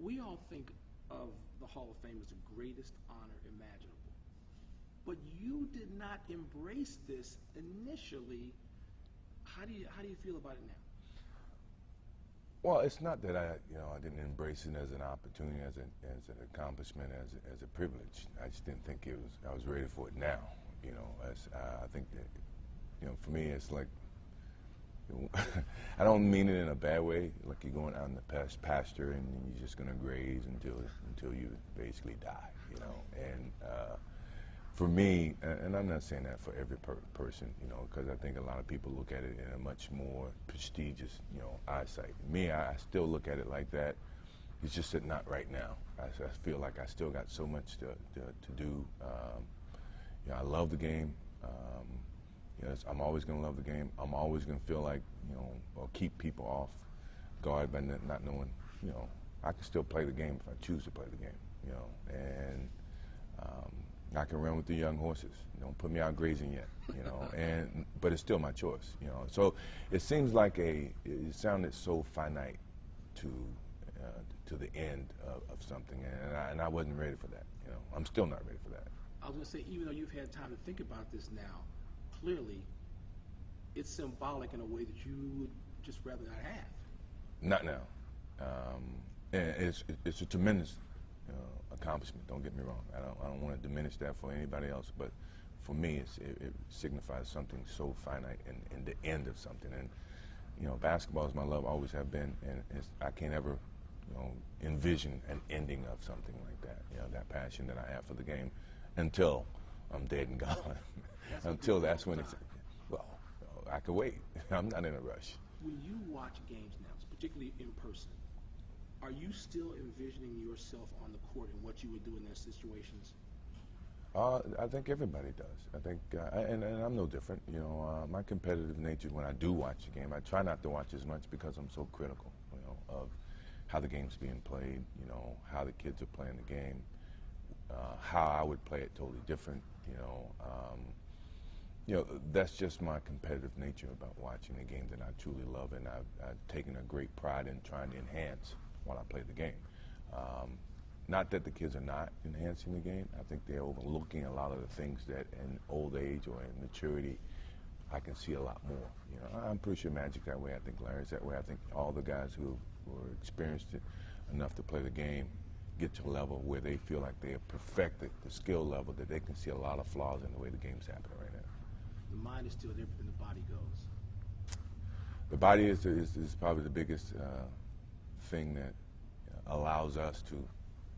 we all think of the Hall of Fame as the greatest honor imaginable. But you did not embrace this initially. How do you feel about it now? Well, it's not that I didn't embrace it as an opportunity, as an accomplishment, as a privilege. I just didn't think I was ready for it now. I think that, for me, it's like, I don't mean it in a bad way, like you're going out in the pasture and you're just going to graze until you basically die, And for me, and I'm not saying that for every person, because I think a lot of people look at it in a much more prestigious, eyesight. Me, I still look at it like that. It's just that not right now. I feel like I still got so much to do. I love the game. I'm always going to love the game. I'm always going to feel like, or keep people off guard by not knowing, I can still play the game if I choose to play the game, and I can run with the young horses. Don't put me out grazing yet, but it's still my choice, So it seems like it sounded so finite to the end of something, and I wasn't ready for that, I'm still not ready for that. I was going to say, even though you've had time to think about this now, clearly it's symbolic in a way that you would just rather not have. Not now. And it's a tremendous accomplishment, don't get me wrong. I don't want to diminish that for anybody else, but for me it signifies something so finite and the end of something. And basketball is my love, always have been, and I can't ever envision an ending of something like that. That passion that I have for the game until I'm dead and gone. Until that's when it's, well, I could wait. I'm not in a rush. When you watch games now, particularly in person, are you still envisioning yourself on the court and what you would do in those situations? I think everybody does. I think, and I'm no different. My competitive nature, when I do watch a game, I try not to watch as much because I'm so critical, of how the game's being played, how the kids are playing the game, how I would play it totally different, that's just my competitive nature about watching the game that I truly love, and I've taken a great pride in trying to enhance while I play the game. Not that the kids are not enhancing the game. I think they're overlooking a lot of the things that in old age or in maturity I can see a lot more. I'm pretty sure Magic that way. I think Larry's that way. I think all the guys who are experienced enough to play the game get to a level where they feel like they have perfected the skill level that they can see a lot of flaws in the way the game's happening right now. The mind is still there, but then the body goes. The body is probably the biggest thing that allows us to,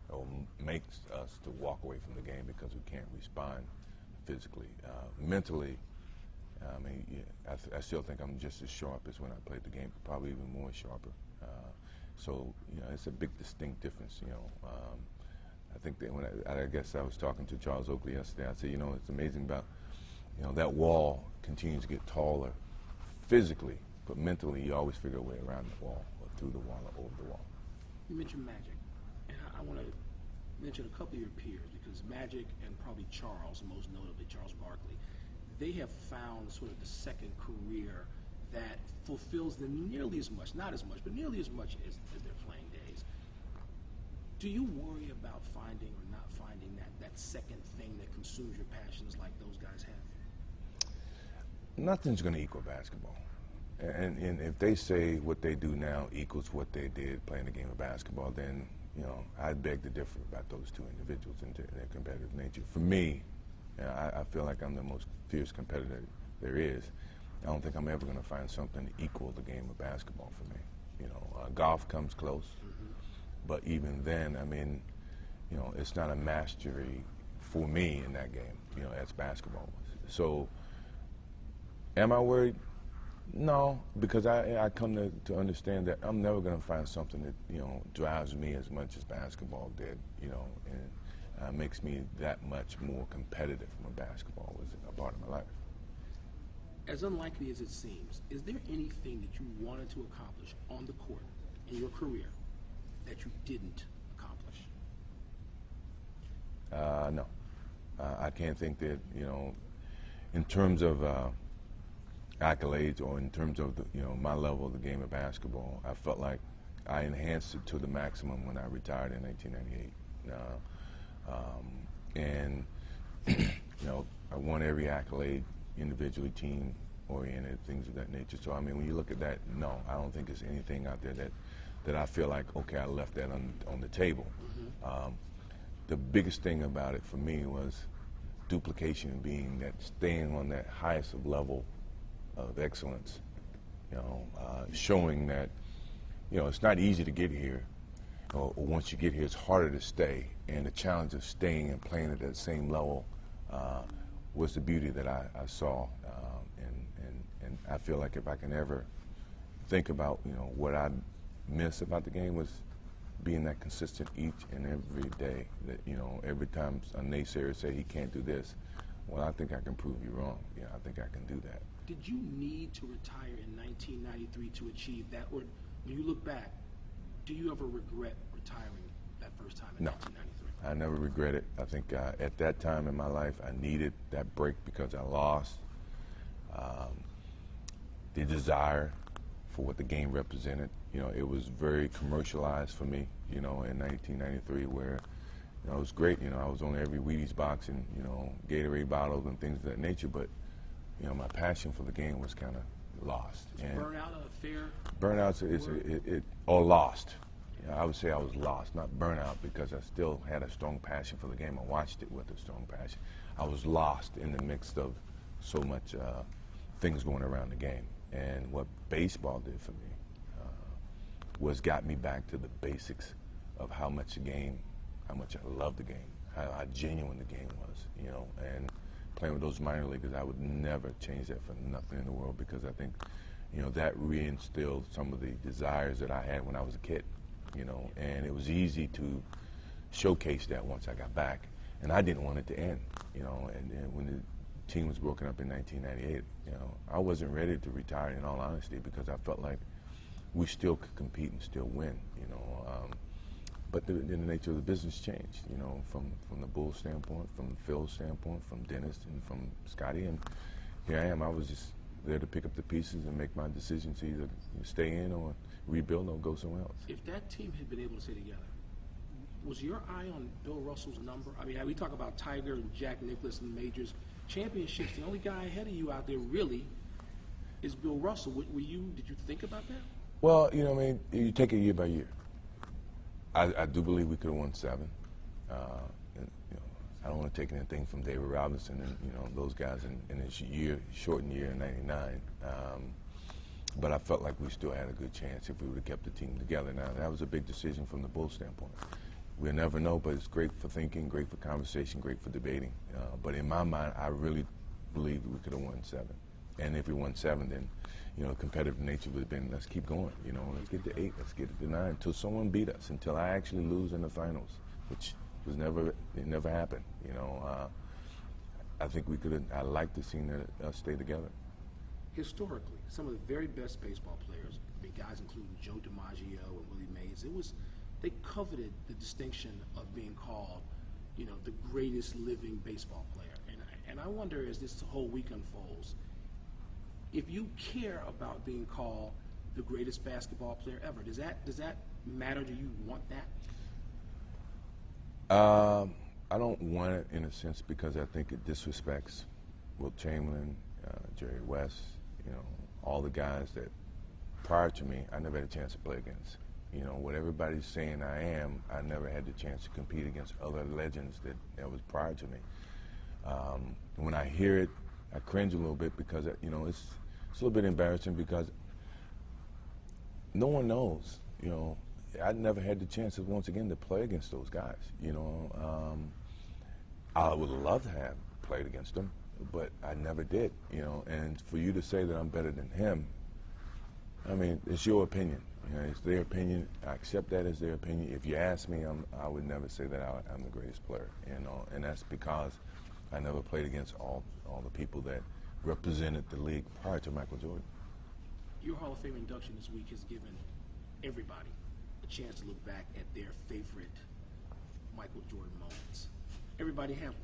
or makes us to walk away from the game because we can't respond physically. Mentally, I still think I'm just as sharp as when I played the game, probably even more sharper. So, it's a big distinct difference, I think that when I guess I was talking to Charles Oakley yesterday, I said, it's amazing about, that wall continues to get taller physically, but mentally you always figure a way around the wall or through the wall or over the wall. You mentioned Magic, and I want to mention a couple of your peers, because Magic and probably Charles, most notably Charles Barkley, they have found sort of the second career that fulfills them nearly as much, not as much, but nearly as much as their playing days. Do you worry about finding or not finding that second thing that consumes your passions like those guys have? Nothing's going to equal basketball. And if they say what they do now equals what they did playing the game of basketball, then, I'd beg to differ about those two individuals and their competitive nature. For me, I feel like I'm the most fierce competitor there is. I don't think I'm ever going to find something to equal the game of basketball for me. Golf comes close, but even then, it's not a mastery for me in that game, as basketball was. So, am I worried? No, because I come to understand that I'm never going to find something that, drives me as much as basketball did, and makes me that much more competitive when basketball was a part of my life. As unlikely as it seems, is there anything that you wanted to accomplish on the court in your career that you didn't accomplish? No. I can't think that, in terms of accolades or in terms of my level of the game of basketball, I felt like I enhanced it to the maximum when I retired in 1998. And you know, I won every accolade, individually, team-oriented, things of that nature. So I mean, when you look at that, no, I don't think there's anything out there that I feel like, okay, I left that on the table. The biggest thing about it for me was duplication, being that staying on that highest of level of excellence, you know, showing that, you know, it's not easy to get here, or once you get here, it's harder to stay, and the challenge of staying and playing at that same level was the beauty that I saw, and I feel like if I can ever think about, you know, what I miss about the game was being that consistent each and every day. That, you know, every time a naysayer say he can't do this, well, I think I can prove you wrong. Yeah, I think I can do that. Did you need to retire in 1993 to achieve that, or when you look back, do you ever regret retiring that first time in 1993? I never regret it. I think at that time in my life, I needed that break because I lost the desire for what the game represented. You know, it was very commercialized for me, you know, in 1993, where, you know, it was great. You know, I was on every Wheaties box and, you know, Gatorade bottles and things of that nature, but, you know, my passion for the game was kind of lost. Was burnout a fair Burnout or lost. You know, I would say I was lost, not burnout, because I still had a strong passion for the game. I watched it with a strong passion. I was lost in the midst of so much things going around the game. And what baseball did for me was got me back to the basics of how much the game, how much I loved the game, how genuine the game was, you know. And playing with those minor leaguers, I would never change that for nothing in the world, because I think, you know, that reinstilled some of the desires that I had when I was a kid, you know. And it was easy to showcase that once I got back. And I didn't want it to end, you know. And when the team was broken up in 1998, you know, I wasn't ready to retire, in all honesty, because I felt like we still could compete and still win, you know. But the nature of the business changed, you know, from the Bulls standpoint, from Phil's standpoint, from Dennis, and from Scotty. And here I am. I was just there to pick up the pieces and make my decisions, either stay in or rebuild or go somewhere else. If that team had been able to stay together, was your eye on Bill Russell's number? I mean, we talk about Tiger and Jack Nicklaus and majors, championships. The only guy ahead of you out there really is Bill Russell. Did you think about that? Well, you know, I mean, you take it year by year. I do believe we could have won 7. And, you know, I don't want to take anything from David Robinson and, you know, those guys in his shortened year in '99. But I felt like we still had a good chance if we would have kept the team together. Now, that was a big decision from the Bulls standpoint. We'll never know, but it's great for thinking, great for conversation, great for debating. But in my mind, I really believed we could have won 7. And if we won 7, then, you know, competitive nature would have been, let's keep going. You know, let's get to 8, let's get to 9, until someone beat us, until I actually lose in the finals, which was it never happened. You know, I think we could have. I like to see us stay together. Historically, some of the very best baseball players, I mean, guys including Joe DiMaggio and Willie Mays, they coveted the distinction of being called, you know, the greatest living baseball player. And I wonder, as this whole week unfolds, if you care about being called the greatest basketball player ever, does that matter? Do you want that? I don't want it in a sense, because I think it disrespects Wilt Chamberlain, Jerry West, you know, all the guys that prior to me I never had a chance to play against. You know, what everybody's saying I am, I never had the chance to compete against other legends that was prior to me. When I hear it, I cringe a little bit, because, you know, it's a little bit embarrassing, because no one knows, you know. I never had the chance, once again, to play against those guys, you know. I would love to have played against them, but I never did, you know. And for you to say that I'm better than him, I mean, it's your opinion. You know, it's their opinion. I accept that as their opinion. If you ask me, I would never say that I'm the greatest player, you know. And that's because I never played against all the people that represented the league prior to Michael Jordan. Your Hall of Fame induction this week has given everybody a chance to look back at their favorite Michael Jordan moments. Everybody have